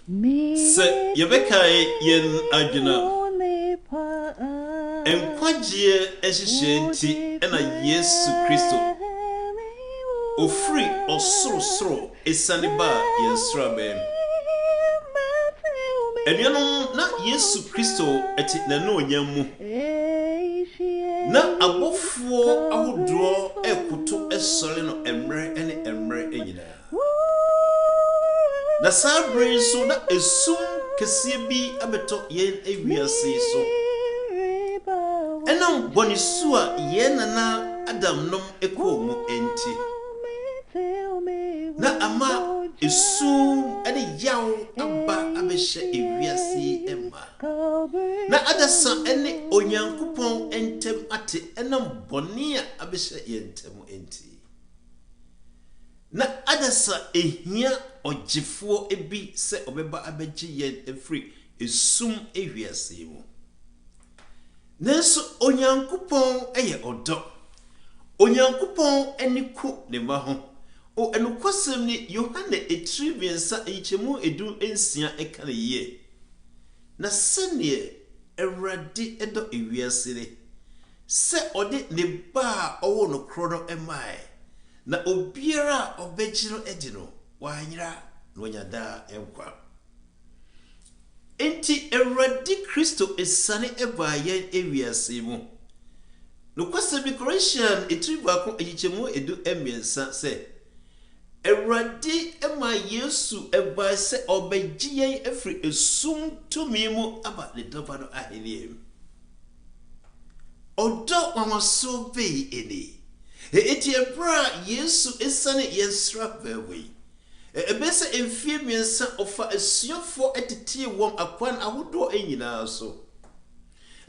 Se yebekai yen adwena enkwagye ehyehyenti ena Yesu Kristo ofri osoro esane ba yensrabe enuanom na Yesu Kristo eti nanu onyamu na abofo ahodoɔ ekoto esɔre no emre enyina na sabre so na esum kese bi abeto yen ewiase so enam bonisu a yen na Adam nom ekomu enti na ama esum ene yaw aba abehye ewiase emma na adasa ene onyankopɔn entem ate enam boni a abehye yentem enti na adasa ehia ogifo ebi se obeba abegye yen efri esum ewiase mu Neso onyankopɔn eye odo onyankopɔn eniku ne ma ho o enukosem ni Yohane etribiensa eyichemu edu ensia ekane ye na sene Ewrade edo ewiasire se ode ne ba owo no krono emae na obiara obegyiro edino wanyira no nyada enkwa enti Ewrade Kristo esane eba yen ewiase mu no kwase declaration etriba ko eyichemu edu emiensa se Ewrade ema Yesu eba se obegye yen efri esum tumi mu aba ne doba no ahenie odo wamaso be eni eti ebra Yesu esane yensra bawe ebese emfie miensa ofa esuafo etete wom akwan ahodo enyina so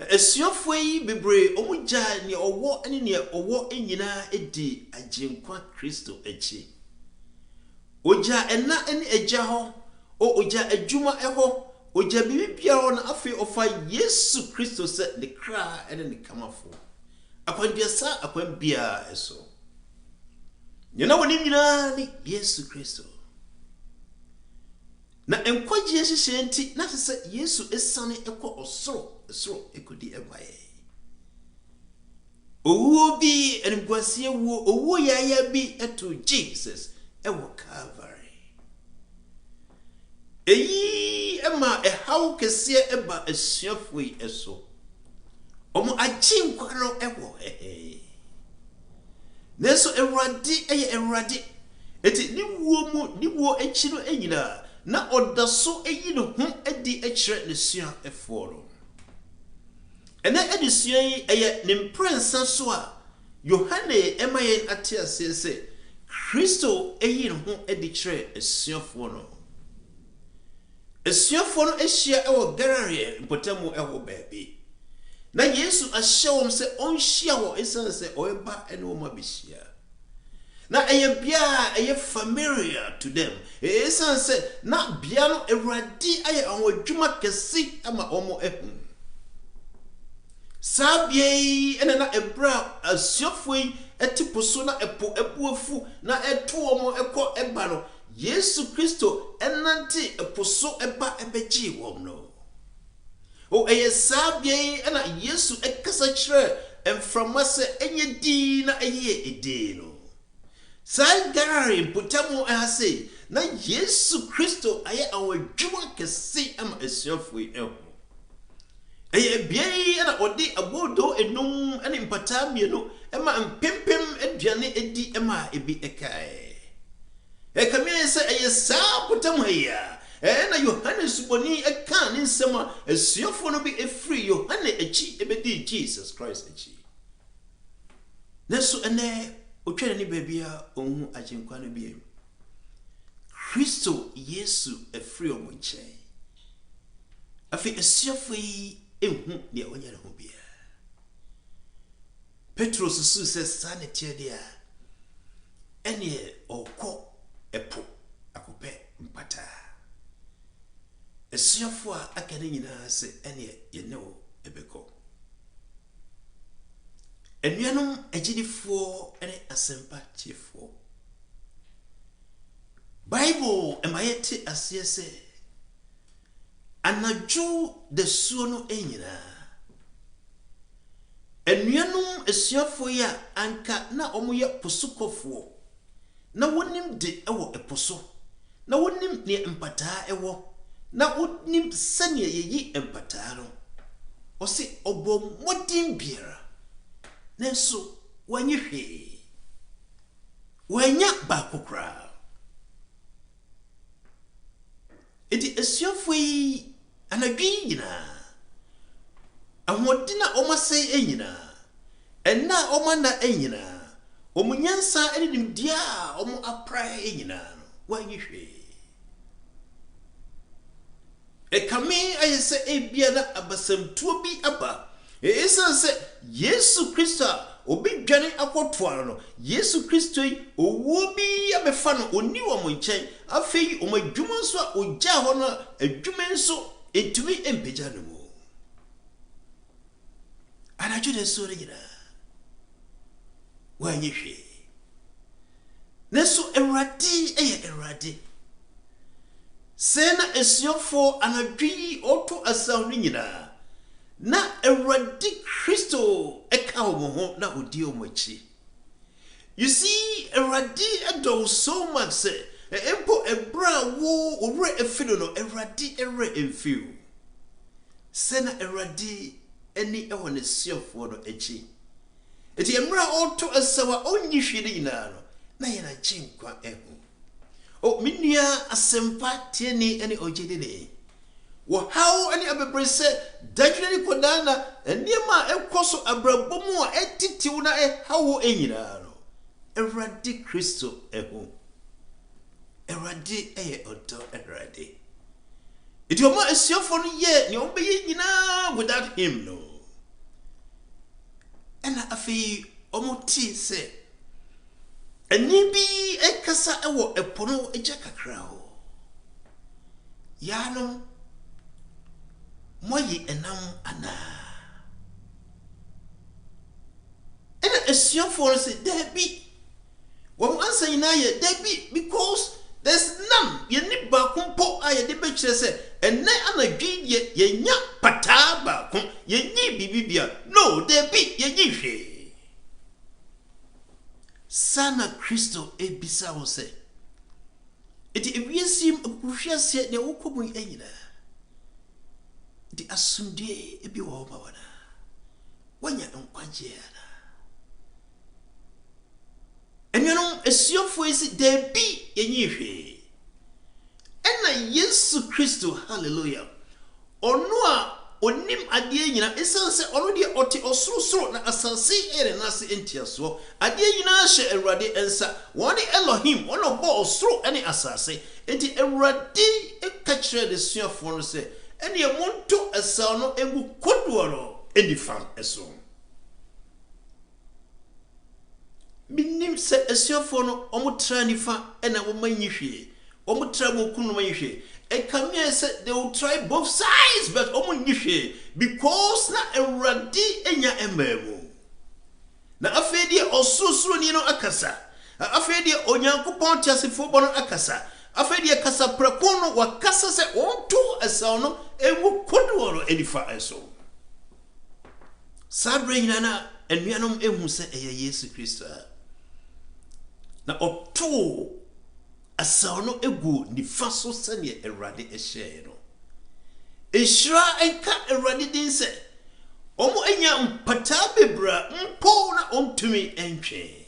esuafo yi bebre omugya ne owo ene ne owo enyina edi agenkwa Kristo echi oja ena ene eja ho oja adwuma eho oja bibia ho na afi ofa Yesu Kristo se de kra ene ne kamafo akwanbiasa akwanbia eso nyina woni nyina ni Yesu Kristo na enkwagye hyehyenti na se Yesu esane ekọ osoro ekodi ebaye owo bi enguasie wo owo yaya bi eto Jesus ewo Calvary eyi ema ehaw kese eba asuafoi eso omo agyenkwaro ewo neso Ewrade eye Ewrade eti ni wo echi no enyina na odaso eyi no ho edi ekire ne sua eforo ena edisua yi eye ne mprensa so a Yohane emayen atiase se Kristo eyi no ho edi kire esuafo no ehia ewo Galilee mpotamu ewo baabi na Yesu ahyewom se onhia wo esanse oyeba ene wo mabehia na eye bia eye familiar to them esanse na bia no Ewrade aye anwadwuma kesi ama omo ehun sabie ene na ebra asuafoi etiposo na epo ebuafu na eto omo ekọ eba no Yesu Kristo enante eposo eba ebegye wom no o eye sabie ena Yesu ekasa kire emframase enye di na eye ede no Galilee mputamu ehase na Yesu Kristo aye anwadwuma kesi ama esuafoi eho eye biai ena odi abodo enum ene mpata mienu ema mpempem aduane edi ema ebi ekae ekamie se eye saa putamu ya na Yohane suboni eka ne nsema esuafo no bi efri Yohane echi ebedi Jesus Christ echi neso ene otwere ni babia ohu agenkwa no bi Kristo Yesu efri omonche afi esuafo yi ehu ne onye ho bia Petro susu se sanete dia ene okọ epo akope mpata esuafo a akane nyina se ene yenewo ebeko enuanom agidifo ene asempa chifo Bible emayete asiese anadwo de suo no enyina enuanum esuafo ya anka na omoye posukofo na wonim de ewo eposo na wonim ne empataa ewo na wonim sane yeyi empataa no osi obo modin biara nenso wanyehwe wanya ba kokra edi esuafo yi anadwi nyina amodina omasei enyina enna omanda enyina omunyansa enim dia omu apra enyina wanyehwe ekame ayese ebia na abasamtuo bi aba esanse Yesu Kristo obi dwane akotoa no Yesu Kristo yi owo bi abefa no oni wo mo nchen afei omadwuma nso a ogya ho no adwuma nso etumi empagya no mu anadwo de so regira wanyehwe neso Ewurade eye Ewurade sena esiofo anadwi oto asaw no nyina na Ewurade Kristo eka ho na odi omachi. You see, Ewurade adore so much say empo ebra wo ore efido no Ewurade ere emfiu sena Ewurade eni ewo ne siofo no echi eti emra oto asawa onyi hwede nyina no na ye na chinkwa ehu o minua asempa tieni eni ojede ne wo how ani abebrese dajwene kodana eniema ekoso abrabomu a etitiw na hawo enyina no Ewurade Kristo ehu Ewurade eye odo Ewurade iti omo esiofo no ye ne obeye nyina without him no ena afi omo ti se eni bi ekasa ewo epono eja kakra ho ya no moyi enam ana ena esiofo se debi wo ansa ina ye debi because there's none ye ni ba kumpo aye de be kire se enne anadwi ye nya pata ba kun ye nyi bibibia no debi ye nyi hwe sana Kristo ebisa wo se eti ewiesim akuhwiase ne wokomu enyina di asumdie ebi wo ba wana wanya nkwaje ana enuanum esiofo esi debi yenyi hwe ena Yesu Kristo hallelujah ono a onim ade nyina esense ono de oti osorosoro na asase ere nase entiaso ade nyina hye Ewurade ensa woni Elohim ono bo osoro ene asase enti Ewurade ekachire de suafo no se ene emonto esa no egu koduoro edifam eso minim se esiofo no omutra nifa ena wo manyihwe omutra mo kunu manyihwe ekamia se they will try both sides but omunyihwe because na Ewurade enya ememu na afedi osusuru ni no akasa afedi onyankopon tiasefo bo no akasa afedi kasa prako no wakasa se onto esa no egu koduoro edifa eso sabre nyina na enuanom ehu se eye Yesu Kristo na oto asaw no egu ni faso sane Ewurade ehye no ehira enka Ewurade din se omo enya mpata bebra mpo na ontumi entwe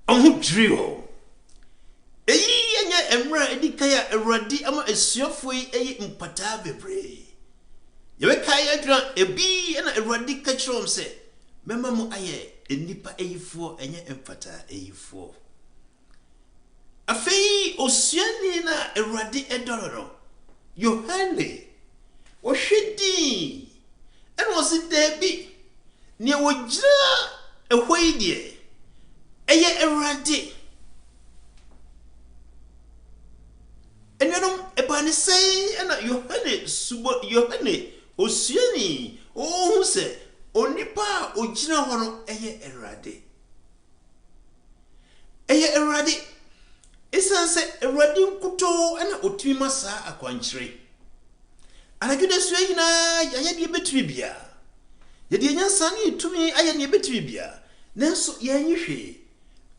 omo drio eyi enya emra edikaya Ewurade ama esuafo yi eyi mpata bebre yebeka ya dra ebi na Ewurade ka kirom se mema mo aye enipa eyifo enye empata eyifo afei osuani na Ewurade edororo Yohane o hwedi eno osi debi ne wogira ehwoi eye Ewurade enuanom ebani sei ena Yohane subo Yohane osuani ohu se onipa ogina hono eye Ewurade Esan se Awurade nkuto na otumi masa akwankyere. Anadwo so yina ya de betumi bia. Ye de nyansa ne etumi aye ne betumi bia. Nanso ye anyhwe.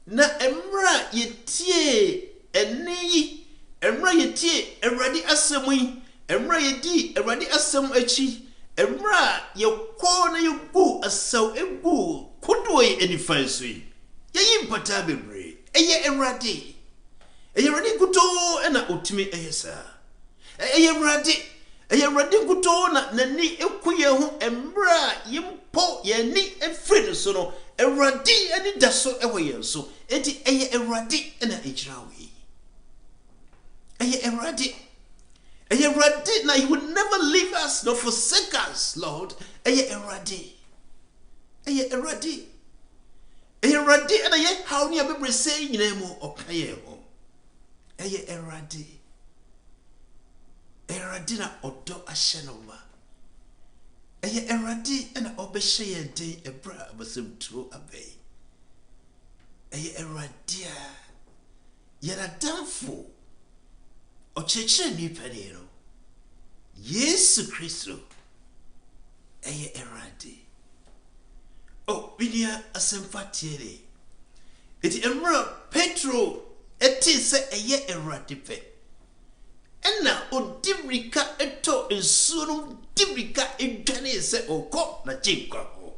Na emra yetie eni emra yetie Awurade asɛm yi. Emra yedi Awurade asɛm achi. Emra ye kɔ na ye gu asaw egu kodo yi enifa so yi. Ye yimpata bebre. Eye Awurade. Eye Awurade kuto na otumi eyesa. Eye Awurade kuto na nani ekuye ho emra yimpo ye ni efri so no. Awurade ani da so ewo ye so. Enti eye Awurade na ejira we. Eye Awurade. Eye Awurade na you would never leave us nor forsake us, Lord. Eye Awurade. Eye Awurade. Eye Awurade na ye how ni abebre say nyina mu okaye ho. Eye Awurade. Awurade na odo ahye no ma. Eye Awurade na obehye ye den ebra abasem turo abey. Eye Awurade a yara danfo ocheche ni pere no. Yesu Kristo. Eye Awurade. Oh, binia asempatiere. Eti emra Petro eti se eye Awurade pe. Ena odibrika eto ensuno dibrika edwane se okọ na jinkwa ho.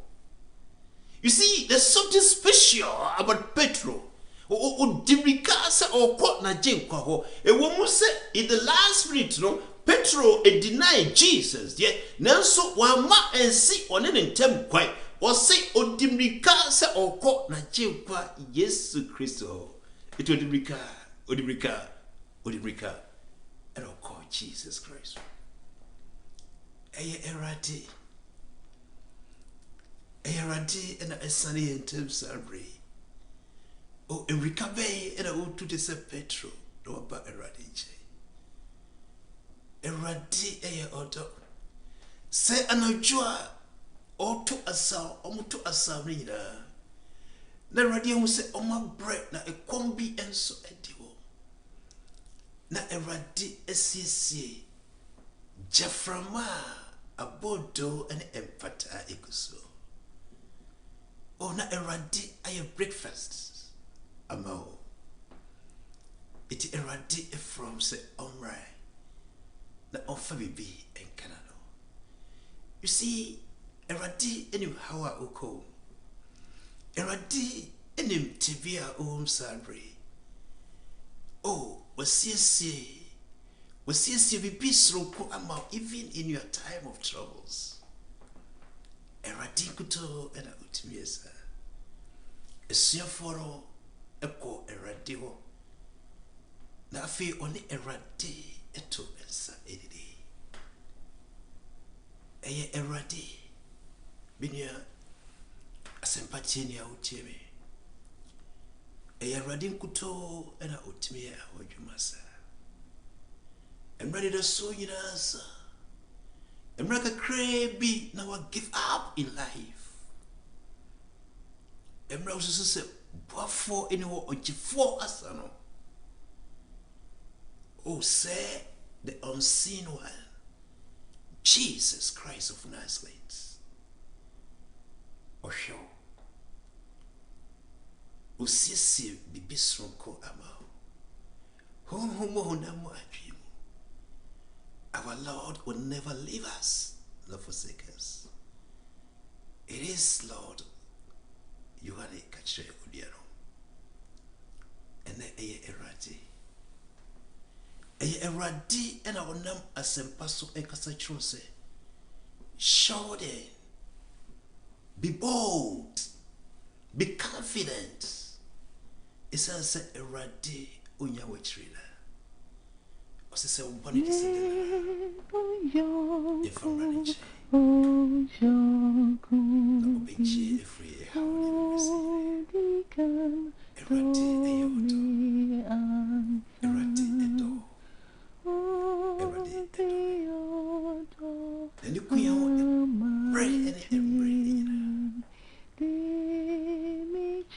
You see, there's something special about Petro. Odibrika se okọ na jinkwa ho. Ewo mu se in the last minute no Petro denied Jesus. Yeah, nanso wa ma ensi one ne ntem kwai. O se odibrika se okọ na jinkwa Yesu Kristo. It odibrika. And I'll call Jesus Christ. Eye Awurade and a sunny in terms of ray. Oh, and recover and I will to the Petro. No about Awurade. Awurade eye odo. Say anojua or to a sound, to a sound. Na Awurade will say, oh my bread, na a combi and so ediwo. Na Awurade esiesie Jaframa abodo and empata ekuso. Oh na Awurade aye breakfast amao. Iti Awurade from say omrai na ofa bibi enkanano. You see Awurade enim hawa uko. Awurade enim tibia sadre. Oh, wasiesie bibi sroko ama even in your time of troubles. Awurade kuto ena utimiesa. Esiaforo eko Awurade ho. Na afi oni Awurade eto ensa edidi. Eye Awurade binia asempatie ni autieme. Eye Awurade kuto ena utimie awojumasa. Emrade da so nyinasa. Emraka krebi na wa give up in life. Emra ususu se boafo eni wo ogifo asano. Oh, say the unseen one, Jesus Christ of Nazareth. Osho. Usisi bibisronko amao. Homo honamo ajimu. Our Lord will never leave us nor forsake us. It is, Lord, you are a kache udiano. And eye Awurade. Eye Awurade and our nam asempaso ekasachro se. Show them. Be bold. Be confident. It's a Awurade unya wechirila. Ose se umpani kisendela. If I'm running no benchi every how you receive. Awurade eyoto. Awurade edo. Awurade edo. Then you kuya pray and embrace.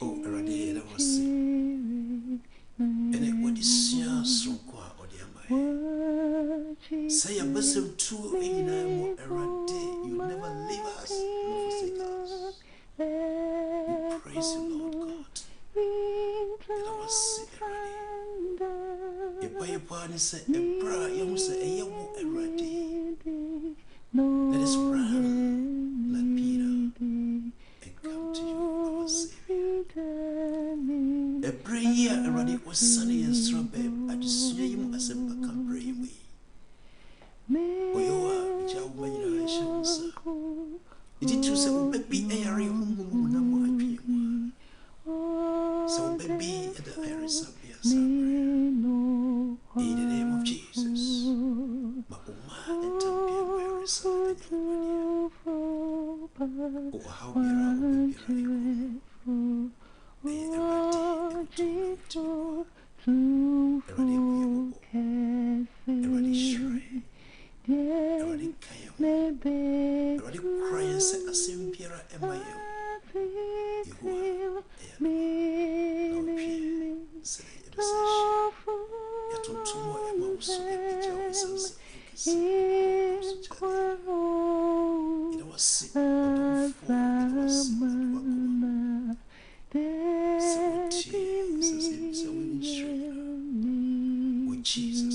Oh, Awurade edo was. And it what is Say a blessing to in a day. You never leave us nor forsake us. We praise you, Lord God. And I was sick already. If I upon say a prayer, you say a young already. Let us run like Peter and come to you, our Savior. A prayer already was sunny and strawberry. I just saw him as a back and pray me. Oyoa, Jawman, I shall say. It is so baby a area home, no more happy. So baby at the iris of your in the name of Jesus. Mahoma and Tampian Maris and your oh, how we are everybody shrine. Everybody kayo. Everybody cry and say a simpiera emayo. Yehovah, no peer, say a message. Yatuntumo emauso epitia wasansa. It was sick, but don't fall. It was sick, but Jesus, it's a winning street. With Jesus.